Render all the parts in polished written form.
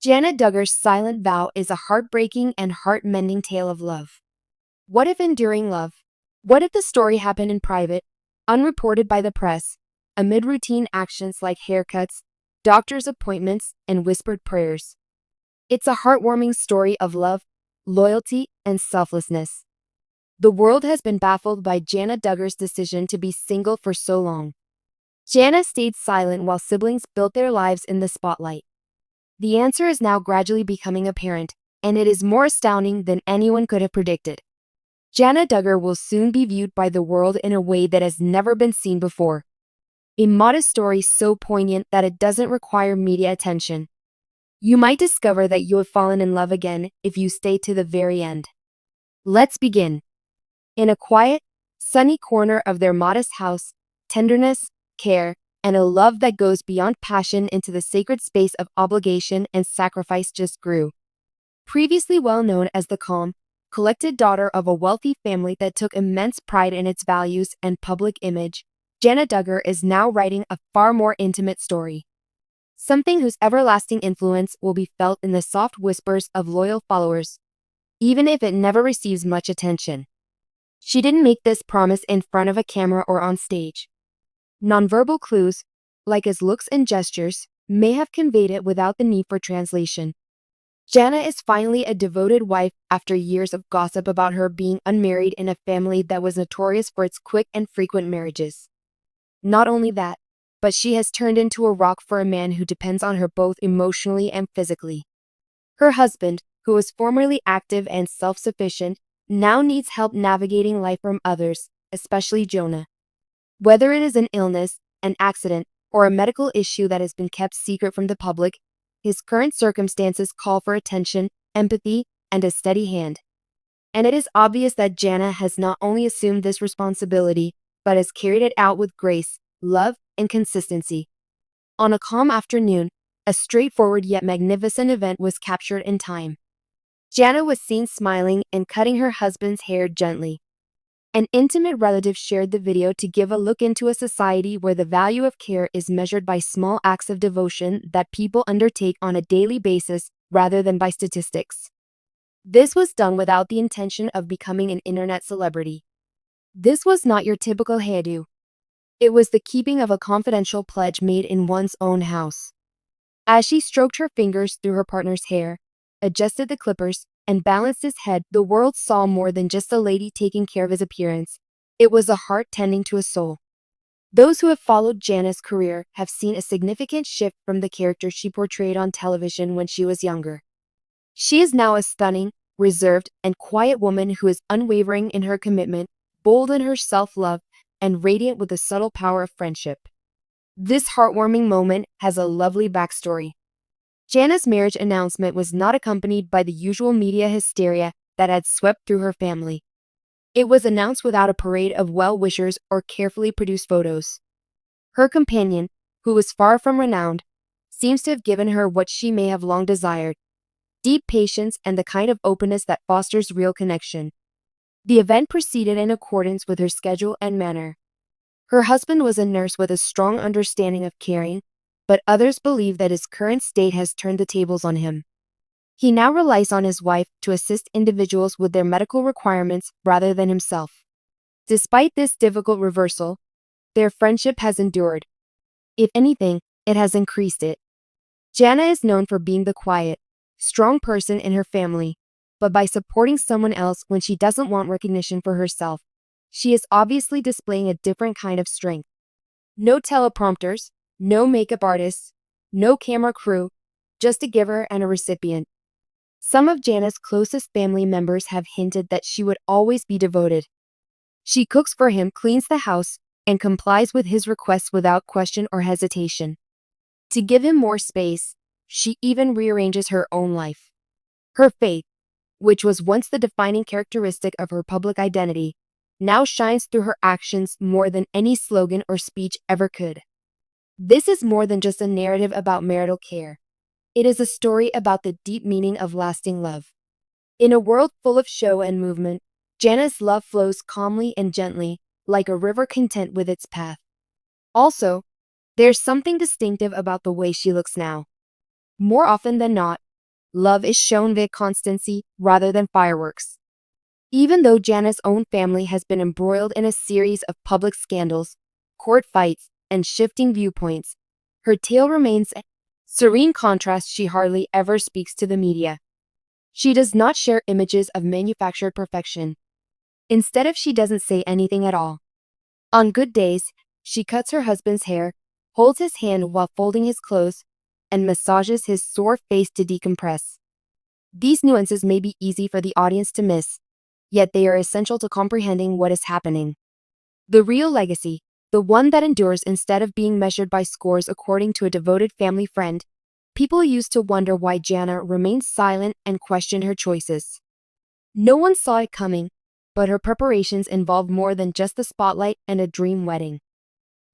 Jana Duggar's silent vow is a heartbreaking and heart-mending tale of love. What if enduring love? What if the story happened in private, unreported by the press, amid routine actions like haircuts, doctor's appointments, and whispered prayers? It's a heartwarming story of love, loyalty, and selflessness. The world has been baffled by Jana Duggar's decision to be single for so long. Jana stayed silent while siblings built their lives in the spotlight. The answer is now gradually becoming apparent, and it is more astounding than anyone could have predicted. Jana Duggar will soon be viewed by the world in a way that has never been seen before. A modest story so poignant that it doesn't require media attention. You might discover that you have fallen in love again if you stay to the very end. Let's begin. In a quiet, sunny corner of their modest house, tenderness, care, and a love that goes beyond passion into the sacred space of obligation and sacrifice just grew. Previously well known as the calm, collected daughter of a wealthy family that took immense pride in its values and public image, Jana Duggar is now writing a far more intimate story. Something whose everlasting influence will be felt in the soft whispers of loyal followers, even if it never receives much attention. She didn't make this promise in front of a camera or on stage. Nonverbal clues, like his looks and gestures, may have conveyed it without the need for translation. Jana is finally a devoted wife after years of gossip about her being unmarried in a family that was notorious for its quick and frequent marriages. Not only that, but she has turned into a rock for a man who depends on her both emotionally and physically. Her husband, who was formerly active and self-sufficient, now needs help navigating life from others, especially Jana. Whether it is an illness, an accident, or a medical issue that has been kept secret from the public, his current circumstances call for attention, empathy, and a steady hand. And it is obvious that Jana has not only assumed this responsibility, but has carried it out with grace, love, and consistency. On a calm afternoon, a straightforward yet magnificent event was captured in time. Jana was seen smiling and cutting her husband's hair gently. An intimate relative shared the video to give a look into a society where the value of care is measured by small acts of devotion that people undertake on a daily basis rather than by statistics. This was done without the intention of becoming an internet celebrity. This was not your typical hairdo. It was the keeping of a confidential pledge made in one's own house. As she stroked her fingers through her partner's hair, adjusted the clippers, and balanced his head, the world saw more than just a lady taking care of his appearance. It was a heart tending to a soul. Those who have followed Jana's career have seen a significant shift from the character she portrayed on television when she was younger. She is now a stunning, reserved, and quiet woman who is unwavering in her commitment, bold in her self-love, and radiant with the subtle power of friendship. This heartwarming moment has a lovely backstory. Jana's marriage announcement was not accompanied by the usual media hysteria that had swept through her family. It was announced without a parade of well-wishers or carefully produced photos. Her companion, who was far from renowned, seems to have given her what she may have long desired: deep patience and the kind of openness that fosters real connection. The event proceeded in accordance with her schedule and manner. Her husband was a nurse with a strong understanding of caring, but others believe that his current state has turned the tables on him. He now relies on his wife to assist individuals with their medical requirements rather than himself. Despite this difficult reversal, their friendship has endured. If anything, it has increased it. Jana is known for being the quiet, strong person in her family, but by supporting someone else when she doesn't want recognition for herself, she is obviously displaying a different kind of strength. No teleprompters, no makeup artists, no camera crew, just a giver and a recipient. Some of Jana's closest family members have hinted that she would always be devoted. She cooks for him, cleans the house, and complies with his requests without question or hesitation. To give him more space, she even rearranges her own life. Her faith, which was once the defining characteristic of her public identity, now shines through her actions more than any slogan or speech ever could. This is more than just a narrative about marital care. It is a story about the deep meaning of lasting love. In a world full of show and movement, Jana's love flows calmly and gently, like a river content with its path. Also, there's something distinctive about the way she looks now. More often than not, love is shown via constancy rather than fireworks. Even though Jana's own family has been embroiled in a series of public scandals, court fights, and shifting viewpoints, her tale remains a serene contrast. She hardly ever speaks to the media. She does not share images of manufactured perfection. Instead, she doesn't say anything at all. On good days, she cuts her husband's hair, holds his hand while folding his clothes, and massages his sore face to decompress. These nuances may be easy for the audience to miss, yet they are essential to comprehending what is happening. The real legacy, the one that endures instead of being measured by scores, according to a devoted family friend, people used to wonder why Jana remained silent and questioned her choices. No one saw it coming, but her preparations involved more than just the spotlight and a dream wedding.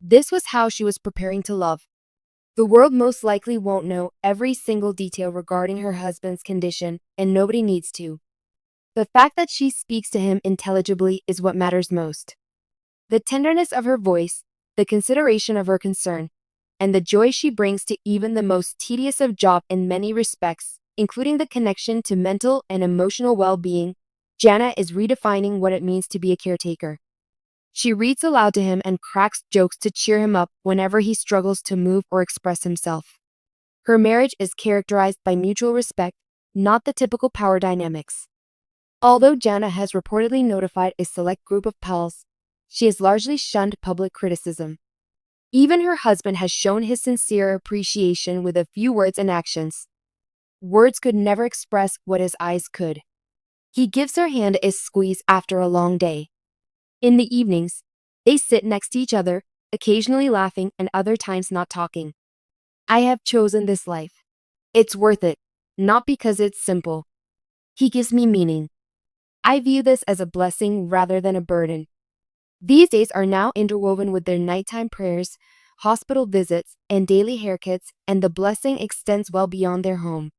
This was how she was preparing to love. The world most likely won't know every single detail regarding her husband's condition, and nobody needs to. The fact that she speaks to him intelligibly is what matters most. The tenderness of her voice, the consideration of her concern, and the joy she brings to even the most tedious of jobs in many respects, including the connection to mental and emotional well-being, Jana is redefining what it means to be a caretaker. She reads aloud to him and cracks jokes to cheer him up whenever he struggles to move or express himself. Her marriage is characterized by mutual respect, not the typical power dynamics. Although Jana has reportedly notified a select group of pals, she has largely shunned public criticism. Even her husband has shown his sincere appreciation with a few words and actions. Words could never express what his eyes could. He gives her hand a squeeze after a long day. In the evenings, they sit next to each other, occasionally laughing and other times not talking. I have chosen this life. It's worth it, not because it's simple. He gives me meaning. I view this as a blessing rather than a burden. These days are now interwoven with their nighttime prayers, hospital visits, and daily haircuts, and the blessing extends well beyond their home.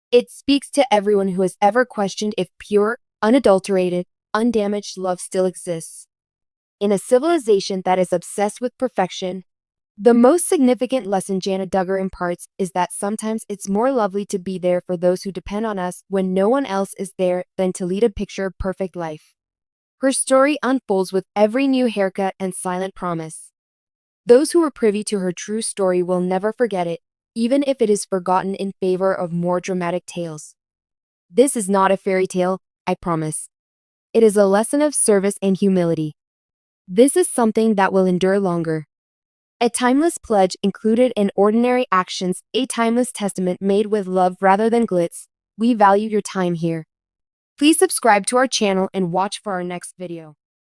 It speaks to everyone who has ever questioned if pure, unadulterated, undamaged love still exists. In a civilization that is obsessed with perfection, the most significant lesson Jana Duggar imparts is that sometimes it's more lovely to be there for those who depend on us when no one else is there than to lead a picture-perfect life. Her story unfolds with every new haircut and silent promise. Those who are privy to her true story will never forget it, even if it is forgotten in favor of more dramatic tales. This is not a fairy tale, I promise. It is a lesson of service and humility. This is something that will endure longer. A timeless pledge included in ordinary actions, a timeless testament made with love rather than glitz. We value your time here. Please subscribe to our channel and watch for our next video.